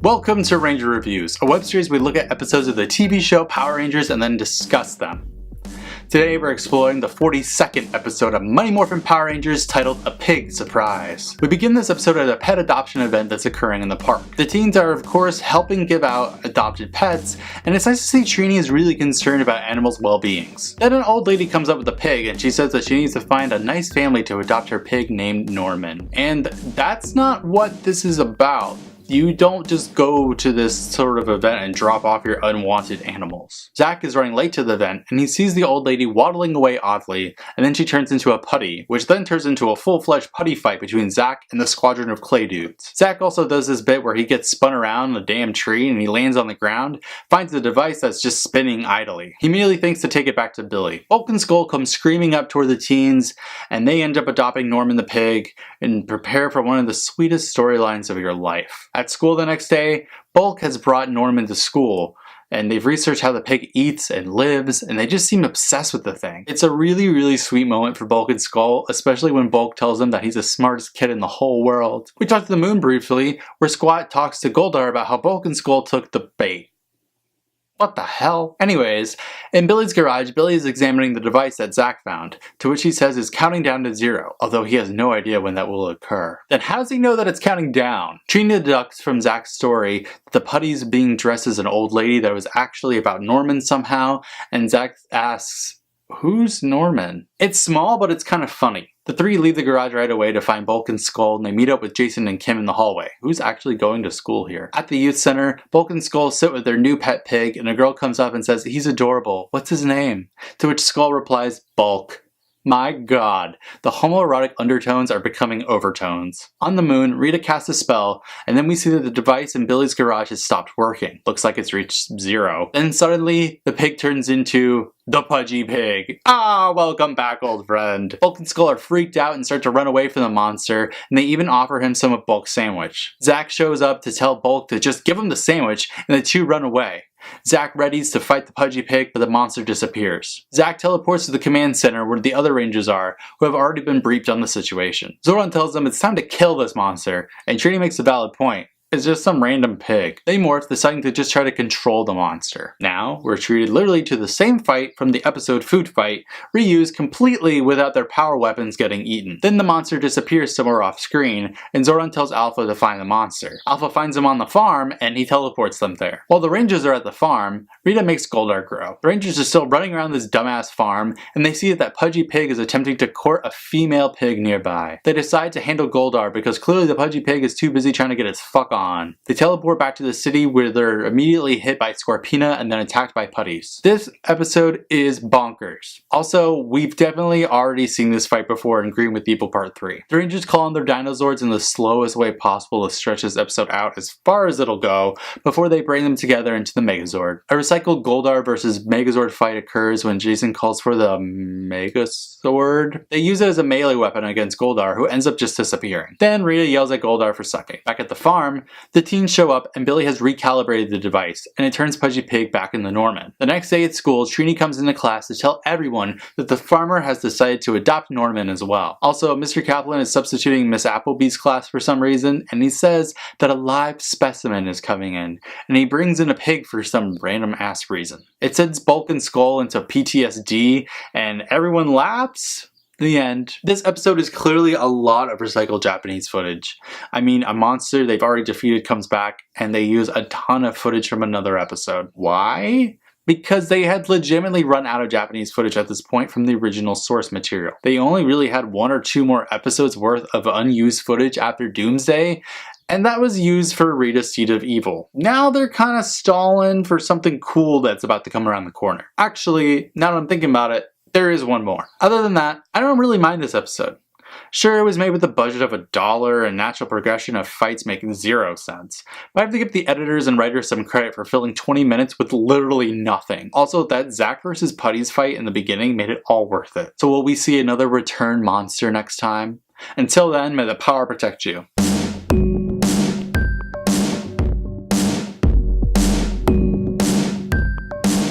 Welcome to Ranger Reviews, a web series where we look at episodes of the TV show Power Rangers and then discuss them. Today we're exploring the 42nd episode of Mighty Morphin Power Rangers titled A Pig Surprise. We begin this episode at a pet adoption event that's occurring in the park. The teens are of course helping give out adopted pets, and it's nice to see Trini is really concerned about animals' well-beings. Then an old lady comes up with a pig and she says that she needs to find a nice family to adopt her pig named Norman. And that's not what this is about. You don't just go to this sort of event and drop off your unwanted animals. Zach is running late to the event and he sees the old lady waddling away oddly, and then she turns into a putty, which then turns into a full-fledged putty fight between Zach and the squadron of clay dudes. Zach also does this bit where he gets spun around a damn tree and he lands on the ground, finds the device that's just spinning idly. He immediately thinks to take it back to Billy. Bulk and Skull come screaming up toward the teens and they end up adopting Norman the pig and prepare for one of the sweetest storylines of your life. At school the next day, Bulk has brought Norman to school, and they've researched how the pig eats and lives, and they just seem obsessed with the thing. It's a really sweet moment for Bulk and Skull, especially when Bulk tells them that he's the smartest kid in the whole world. We talk to the moon briefly, where Squat talks to Goldar about how Bulk and Skull took the bait. What the hell? Anyways, in Billy's garage, Billy is examining the device that Zach found, to which he says is counting down to 0, although he has no idea when that will occur. Then how does he know that it's counting down? Trini deducts from Zach's story that the putty's being dressed as an old lady that was actually about Norman somehow, and Zach asks, who's Norman? It's small, but it's kind of funny. The three leave the garage right away to find Bulk and Skull, and they meet up with Jason and Kim in the hallway. Who's actually going to school here? At the youth center, Bulk and Skull sit with their new pet pig, and a girl comes up and says, he's adorable. What's his name? To which Skull replies, Bulk. My god, the homoerotic undertones are becoming overtones. On the moon, Rita casts a spell, and then we see that the device in Billy's garage has stopped working. Looks like it's reached 0. Then suddenly, the pig turns into the pudgy pig. Ah, welcome back, old friend. Bulk and Skull are freaked out and start to run away from the monster, and they even offer him some of Bulk's sandwich. Zach shows up to tell Bulk to just give him the sandwich, and the two run away. Zach readies to fight the pudgy pig, but the monster disappears. Zach teleports to the command center where the other Rangers are, who have already been briefed on the situation. Zordon tells them it's time to kill this monster, and Trini makes a valid point. It's just some random pig. They morph, deciding to just try to control the monster. Now, we're treated literally to the same fight from the episode Food Fight, reused completely without their power weapons getting eaten. Then the monster disappears somewhere off screen, and Zordon tells Alpha to find the monster. Alpha finds him on the farm, and he teleports them there. While the Rangers are at the farm, Rita makes Goldar grow. The Rangers are still running around this dumbass farm, and they see that pudgy pig is attempting to court a female pig nearby. They decide to handle Goldar because clearly the pudgy pig is too busy trying to get his fuck on. They teleport back to the city where they're immediately hit by Scorpina and then attacked by putties. This episode is bonkers. Also, we've definitely already seen this fight before in Green with Evil Part 3. The Rangers call on their Dinozords in the slowest way possible to stretch this episode out as far as it'll go before they bring them together into the Megazord. A recycled Goldar versus Megazord fight occurs when Jason calls for the Megazord. They use it as a melee weapon against Goldar, who ends up just disappearing. Then Rita yells at Goldar for sucking. Back at the farm, the teens show up and Billy has recalibrated the device, and it turns Pudgy Pig back into Norman. The next day at school, Trini comes into class to tell everyone that the farmer has decided to adopt Norman as well. Also, Mr. Kaplan is substituting Miss Appleby's class for some reason, and he says that a live specimen is coming in, and he brings in a pig for some random ass reason. It sends Bulk and Skull into PTSD, and everyone laughs. The end. This episode is clearly a lot of recycled Japanese footage. I mean, a monster they've already defeated comes back, and they use a ton of footage from another episode. Why? Because they had legitimately run out of Japanese footage at this point from the original source material. They only really had 1 or 2 more episodes worth of unused footage after Doomsday, and that was used for Rita's Seed of Evil. Now they're kind of stalling for something cool that's about to come around the corner. Actually, now that I'm thinking about it, there is one more. Other than that, I don't really mind this episode. Sure, it was made with a budget of $1 and natural progression of fights making 0 sense, but I have to give the editors and writers some credit for filling 20 minutes with literally nothing. Also, that Zach vs. Putty's fight in the beginning made it all worth it. So will we see another return monster next time? Until then, may the power protect you.